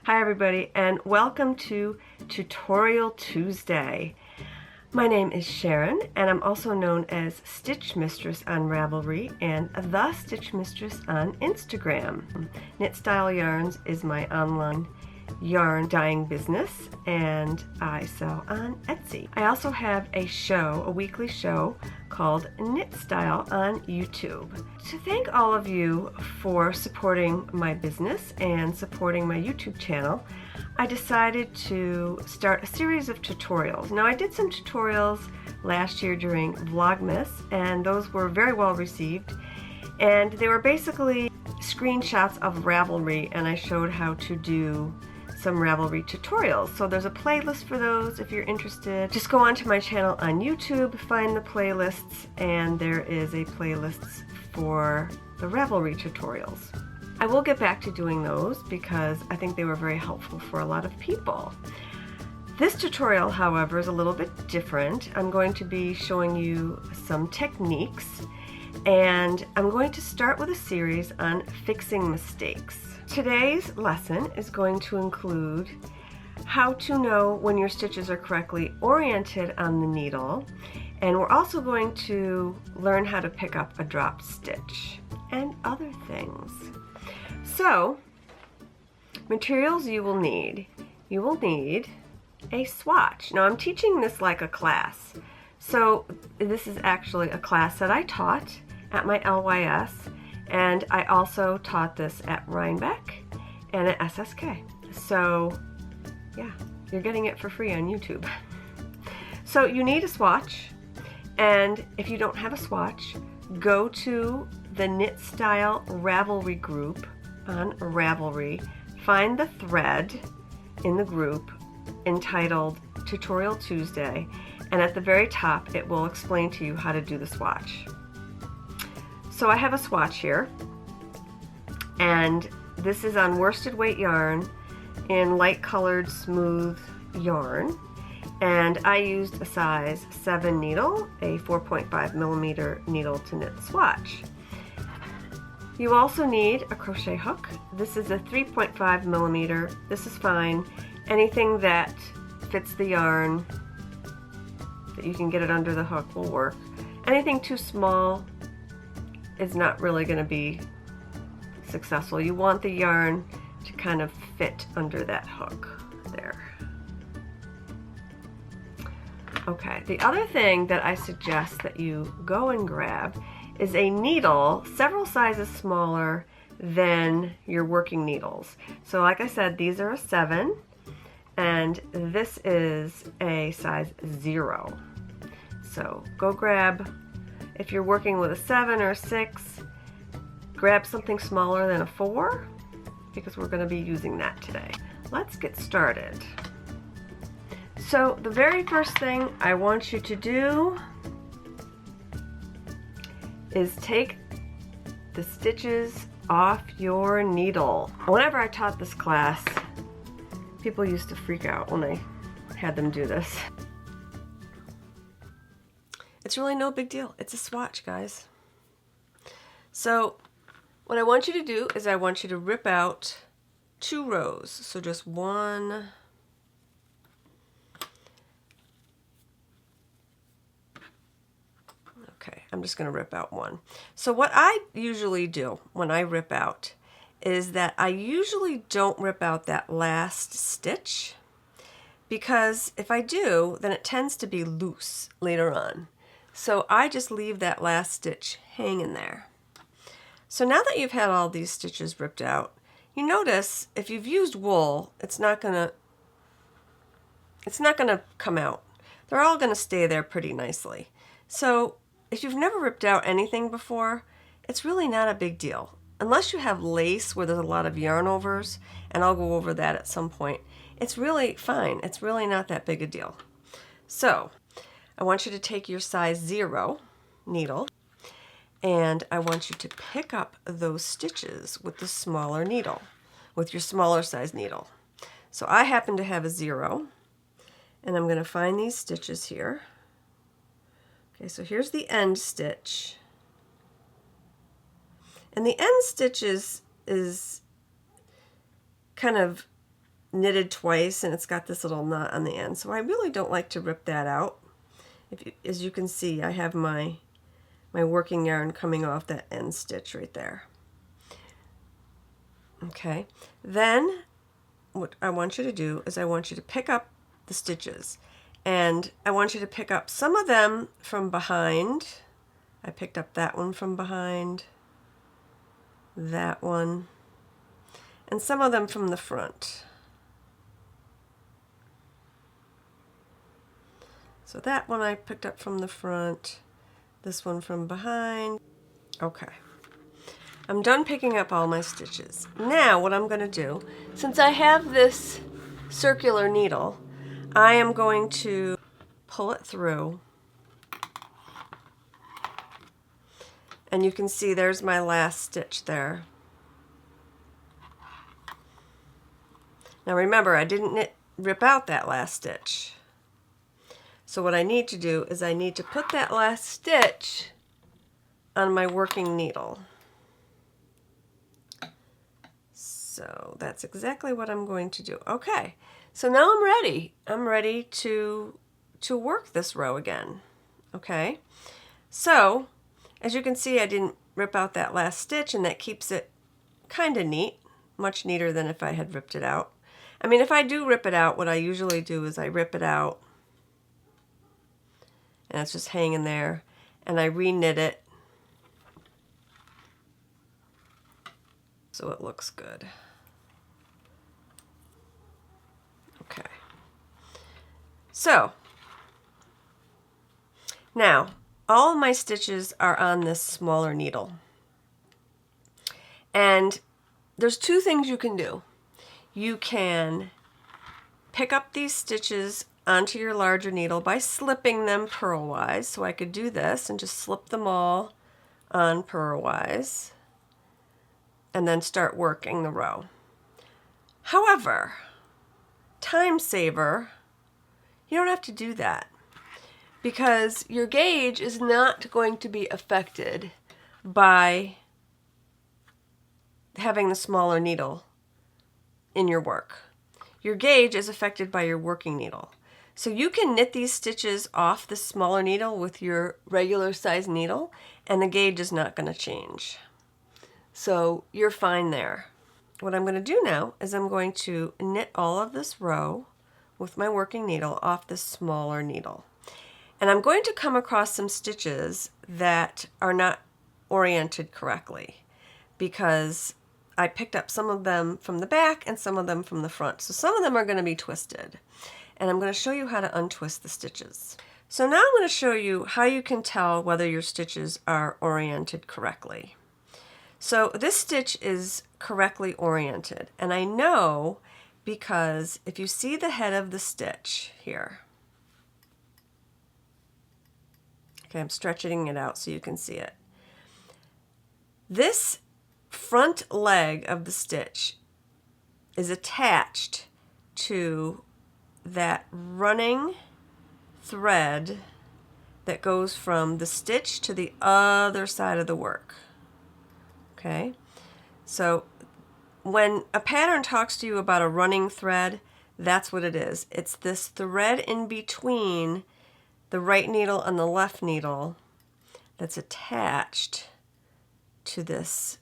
Hi everybody, and welcome to Tutorial Tuesday. My name is Sharon, and I'm also known as Stitchmistress on Ravelry and TheStitchmistress on Instagram. Knit Style Yarns is my online yarn dyeing business, and I sell on Etsy. I also have a weekly show called Knit Style on YouTube. To thank all of you for supporting my business and supporting my YouTube channel, I decided to start a series of tutorials. Now, I did some tutorials last year during Vlogmas, and those were very well received, and they were basically screenshots of Ravelry, and I showed how to do some Ravelry tutorials. So there's a playlist for those if you're interested. Just go onto my channel on YouTube, find the playlists, and there is a playlist for the Ravelry tutorials. I will get back to doing those because I think they were very helpful for a lot of people. This tutorial, however, is a little bit different. I'm going to be showing you some techniques, and I'm going to start with a series on fixing mistakes. Today's lesson is going to include how to know when your stitches are correctly oriented on the needle, and we're also going to learn how to pick up a drop stitch and other things. So, materials you will need. You will need a swatch. Now, I'm teaching this like a class, so this is actually a class that I taught at my LYS, and I also taught this at Rhinebeck and at SSK. So yeah, you're getting it for free on YouTube. So you need a swatch, and if you don't have a swatch, go to the Knit Style Ravelry group on Ravelry, find the thread in the group entitled Tutorial Tuesday, and at the very top it will explain to you how to do the swatch. So I have a swatch here, and this is on worsted weight yarn in light colored smooth yarn, and I used a size 7 needle, a 4.5 millimeter needle to knit the swatch. You also need a crochet hook. This is a 3.5 millimeter. This is fine. Anything that fits the yarn, that you can get it under the hook, will work. Anything too small is not really going to be successful. You want the yarn to kind of fit under that hook there. Okay, the other thing that I suggest that you go and grab is a needle several sizes smaller than your working needles. So like I said, these are a 7, and this is a size 0. So go grab, if you're working with a 7 or a 6, grab something smaller than a 4, because we're going to be using that today. Let's get started. So the very first thing I want you to do is take the stitches off your needle. Whenever I taught this class, people used to freak out when I had them do this. It's really no big deal. It's a swatch, guys. So what I want you to do is I want you to rip out 2 rows. So just one. Okay, I'm just going to rip out 1. So what I usually do when I rip out is that I usually don't rip out that last stitch, because if I do, then it tends to be loose later on. So I just leave that last stitch hanging there. So now that you've had all these stitches ripped out, you notice if you've used wool, it's not gonna come out. They're all gonna stay there pretty nicely. So if you've never ripped out anything before, it's really not a big deal. Unless you have lace where there's a lot of yarn overs, and I'll go over that at some point, it's really fine. It's really not that big a deal. So I want you to take your size 0 needle, and I want you to pick up those stitches with the smaller needle, with your smaller size needle. So I happen to have a 0, and I'm going to find these stitches here. Okay, so here's the end stitch. And the end stitch is kind of knitted twice, and it's got this little knot on the end, so I really don't like to rip that out. As you can see, I have my working yarn coming off that end stitch right there. Okay, then what I want you to do is I want you to pick up the stitches, and I want you to pick up some of them from behind. I picked up that one from behind, that one, and some of them from the front. So that one I picked up from the front, this one from behind. Okay. I'm done picking up all my stitches. Now what I'm going to do, since I have this circular needle, I am going to pull it through. And you can see there's my last stitch there. Now remember, I didn't rip out that last stitch. So what I need to do is I need to put that last stitch on my working needle. So that's exactly what I'm going to do. Okay, so now I'm ready. I'm ready to work this row again. Okay, so as you can see, I didn't rip out that last stitch, and that keeps it kind of neat, much neater than if I had ripped it out. I mean, if I do rip it out, what I usually do is I rip it out, and it's just hanging there, and I re-knit it so it looks good. Okay. So now all of my stitches are on this smaller needle. And there's two things you can do. You can pick up these stitches onto your larger needle by slipping them purlwise. So I could do this and just slip them all on purlwise and then start working the row. However, time saver, you don't have to do that, because your gauge is not going to be affected by having the smaller needle in your work. Your gauge is affected by your working needle. So you can knit these stitches off the smaller needle with your regular size needle, and the gauge is not going to change. So you're fine there. What I'm going to do now is I'm going to knit all of this row with my working needle off this smaller needle. And I'm going to come across some stitches that are not oriented correctly, because I picked up some of them from the back and some of them from the front. So some of them are going to be twisted. And I'm going to show you how to untwist the stitches. So now I'm going to show you how you can tell whether your stitches are oriented correctly. So this stitch is correctly oriented, and I know because if you see the head of the stitch here, okay, I'm stretching it out so you can see it. This front leg of the stitch is attached to that running thread that goes from the stitch to the other side of the work. Okay, so when a pattern talks to you about a running thread, that's what it is. It's this thread in between the right needle and the left needle that's attached to this,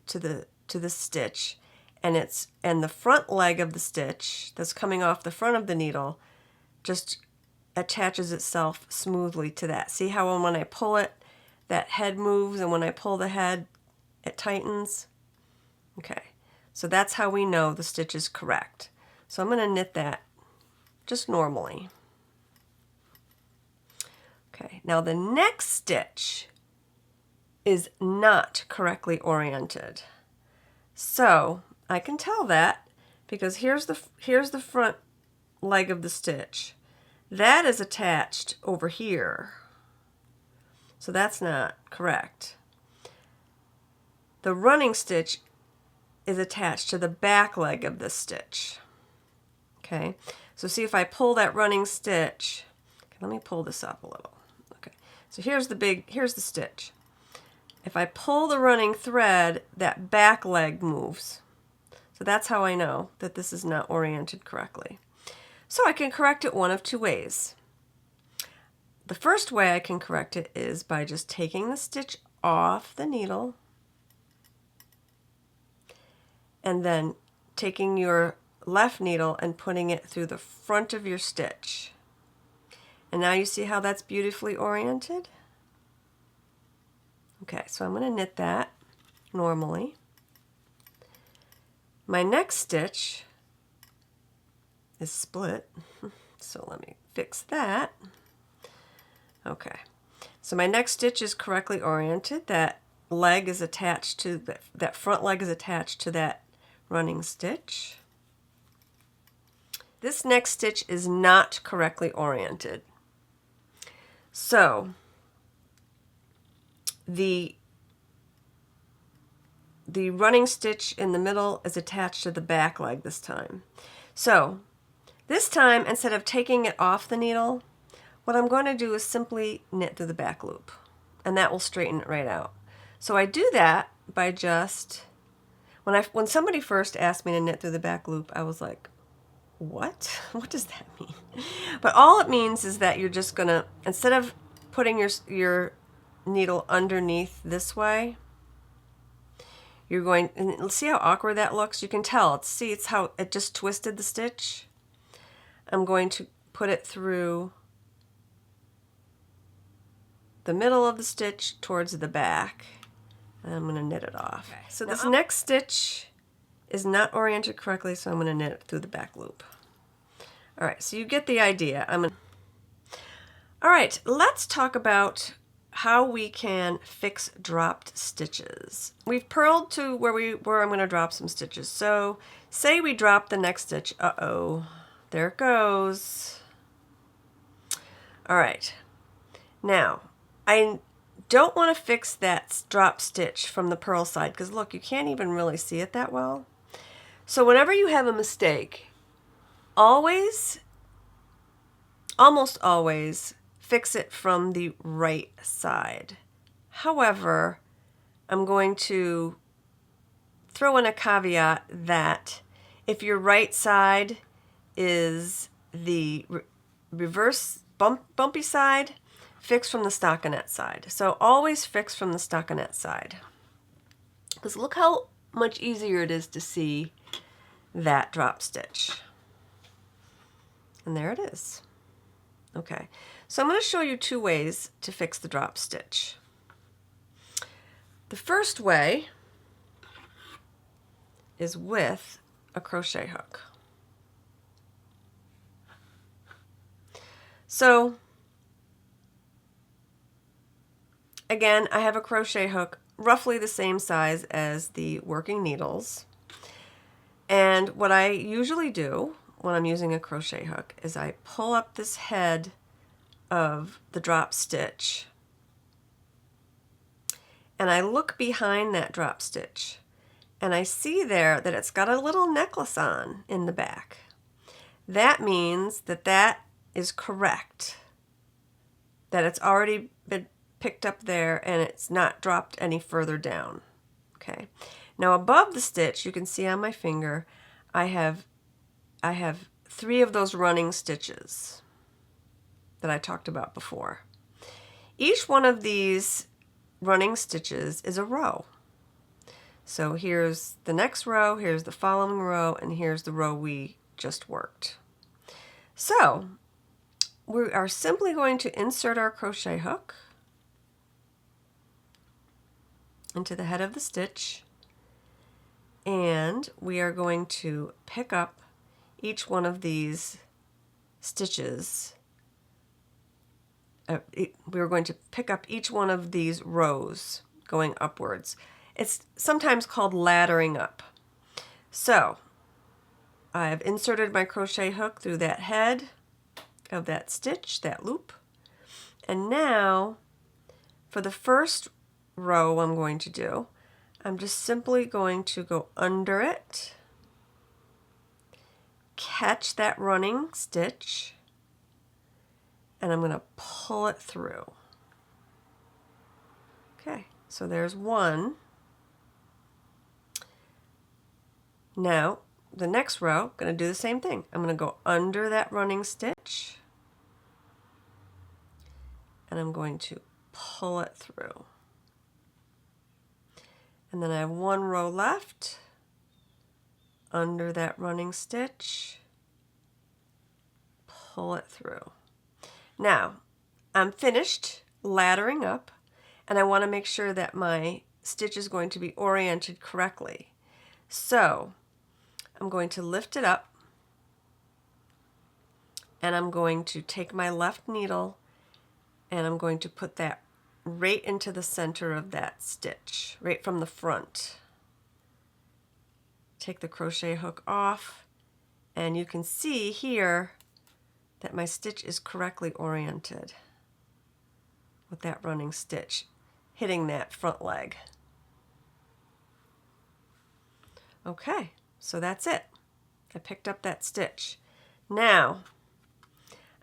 to the stitch, and the front leg of the stitch that's coming off the front of the needle just attaches itself smoothly to that. See how when I pull it, that head moves, and when I pull the head, it tightens? Okay, so that's how we know the stitch is correct. So I'm going to knit that just normally. Okay, now the next stitch is not correctly oriented. So I can tell that because here's the front leg of the stitch. That is attached over here. So that's not correct. The running stitch is attached to the back leg of this stitch. Okay, so see if I pull that running stitch. Okay, let me pull this up a little. Okay, so here's the stitch. If I pull the running thread, that back leg moves. So So that's how I know that this is not oriented correctly. So I can correct it one of two ways. The first way I can correct it is by just taking the stitch off the needle and then taking your left needle and putting it through the front of your stitch. And now you see how that's beautifully oriented? Okay, so I'm going to knit that normally. My next stitch is split, so let me fix that. Okay, so my next stitch is correctly oriented. That leg is attached to, that front leg is attached to that running stitch. This next stitch is not correctly oriented. So the running stitch in the middle is attached to the back leg this time. So this time, instead of taking it off the needle, what I'm going to do is simply knit through the back loop, and that will straighten it right out. So I do that by just, when somebody first asked me to knit through the back loop, I was like, what? What does that mean? But all it means is that you're just going to, instead of putting your needle underneath this way, you're going, and see how awkward that looks? You can tell. See, it's how it just twisted the stitch. I'm going to put it through the middle of the stitch towards the back, and I'm going to knit it off. Okay. So this next stitch is not oriented correctly, so I'm going to knit it through the back loop. All right, so you get the idea. All right, let's talk about how we can fix dropped stitches. We've purled to where I'm going to drop some stitches. So say we drop the next stitch. Uh-oh, there it goes. All right, now I don't want to fix that drop stitch from the purl side because look, you can't even really see it that well. So whenever you have a mistake, almost always fix it from the right side. However, I'm going to throw in a caveat that if your right side is the reverse bumpy side, fix from the stockinette side. So always fix from the stockinette side. Because look how much easier it is to see that drop stitch. And there it is. Okay, so I'm going to show you two ways to fix the drop stitch. The first way is with a crochet hook. So again, I have a crochet hook roughly the same size as the working needles. And what I usually do when I'm using a crochet hook is I pull up this head of the drop stitch and I look behind that drop stitch and I see there that it's got a little necklace on in the back. That means that that is correct, that it's already been picked up there and it's not dropped any further down. Okay. Now above the stitch, you can see on my finger, I have 3 of those running stitches that I talked about before. Each one of these running stitches is a row. So here's the next row, here's the following row, and here's the row we just worked. So we are simply going to insert our crochet hook into the head of the stitch, and we are going to pick up each one of these stitches. We're going to pick up each one of these rows going upwards. It's sometimes called laddering up. So I've inserted my crochet hook through that head of that stitch, that loop, and now for the first row I'm going to do, I'm just simply going to go under it, catch that running stitch, and I'm going to pull it through. Okay, so there's one. Now, the next row, I'm going to do the same thing. I'm going to go under that running stitch, and I'm going to pull it through. And then I have one row left, under that running stitch, pull it through. Now, I'm finished laddering up, and I want to make sure that my stitch is going to be oriented correctly. So, I'm going to lift it up, and I'm going to take my left needle, and I'm going to put that right into the center of that stitch, right from the front. Take the crochet hook off, and you can see here that my stitch is correctly oriented with that running stitch hitting that front leg. Okay, so that's it. I picked up that stitch. Now,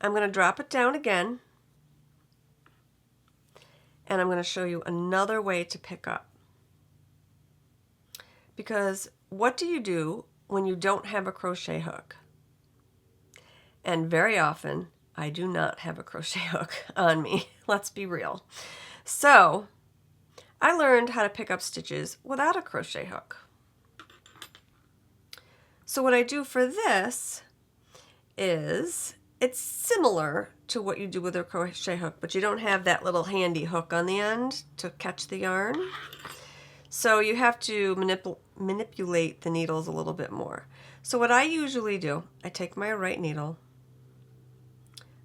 I'm going to drop it down again, and I'm going to show you another way to pick up. Because what do you do when you don't have a crochet hook? And very often, I do not have a crochet hook on me. Let's be real. So, I learned how to pick up stitches without a crochet hook. So what I do for this is, it's similar to what you do with a crochet hook, but you don't have that little handy hook on the end to catch the yarn. So you have to manipulate the needles a little bit more. So what I usually do, I take my right needle,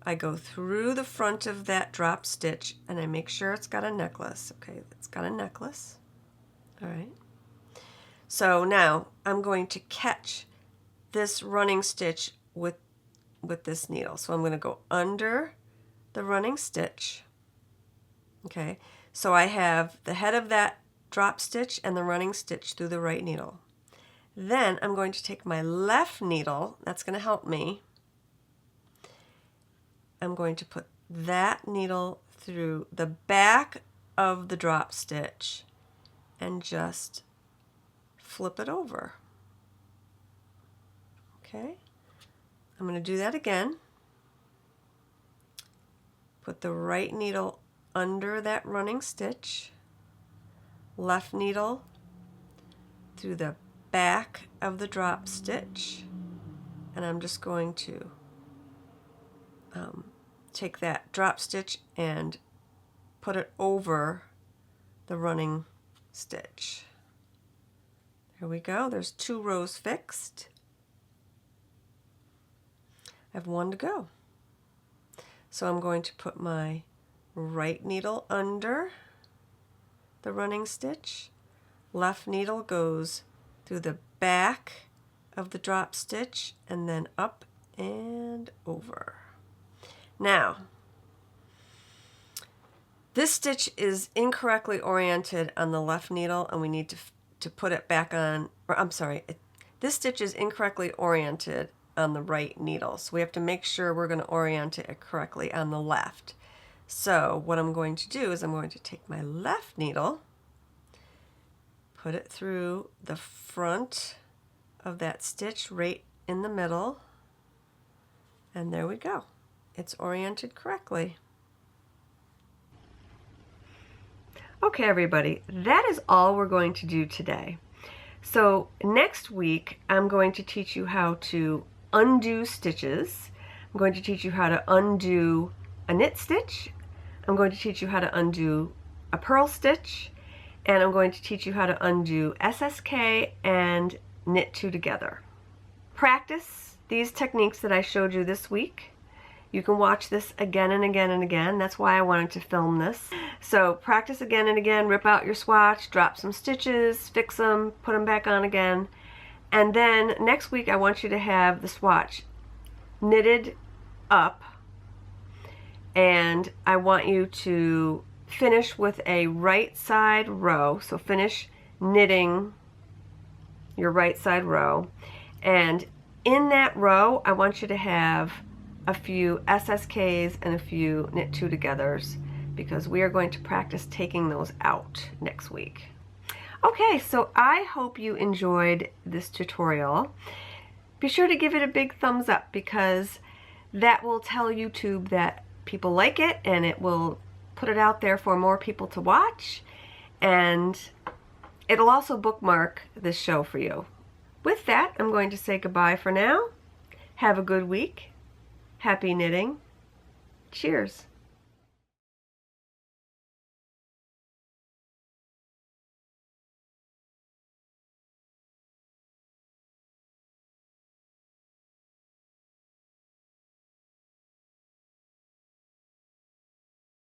I go through the front of that drop stitch, and I make sure it's got a necklace. Okay, it's got a necklace. All right. So now I'm going to catch this running stitch with this needle. So I'm going to go under the running stitch. Okay, so I have the head of that drop stitch and the running stitch through the right needle. Then I'm going to take my left needle, that's going to help me. I'm going to put that needle through the back of the drop stitch and just flip it over. Okay, I'm going to do that again. Put the right needle under that running stitch, left needle through the back of the drop stitch, and I'm just going to take that drop stitch and put it over the running stitch. There we go. There's 2 rows fixed. I have 1 to go. So I'm going to put my right needle under the running stitch. Left needle goes through the back of the drop stitch and then up and over. Now, this stitch is incorrectly oriented on the left needle, and we need to put it back on, or I'm sorry, this stitch is incorrectly oriented on the right needle. So we have to make sure we're going to orient it correctly on the left. So what I'm going to do is I'm going to take my left needle, put it through the front of that stitch right in the middle, and there we go. It's oriented correctly. Okay, everybody, that is all we're going to do today. So next week, I'm going to teach you how to undo stitches. I'm going to teach you how to undo a knit stitch. I'm going to teach you how to undo a purl stitch. And I'm going to teach you how to undo SSK and knit 2 together. Practice these techniques that I showed you this week. You can watch this again and again and again. That's why I wanted to film this. So practice again and again, rip out your swatch, drop some stitches, fix them, put them back on again. And then next week I want you to have the swatch knitted up, and I want you to finish with a right side row. So finish knitting your right side row, and in that row I want you to have a few SSKs and a few knit 2 togethers, because we are going to practice taking those out next week. Okay, so I hope you enjoyed this tutorial. Be sure to give it a big thumbs up because that will tell YouTube that people like it and it will put it out there for more people to watch, and it'll also bookmark this show for you. With that, I'm going to say goodbye for now. Have a good week. Happy knitting. Cheers.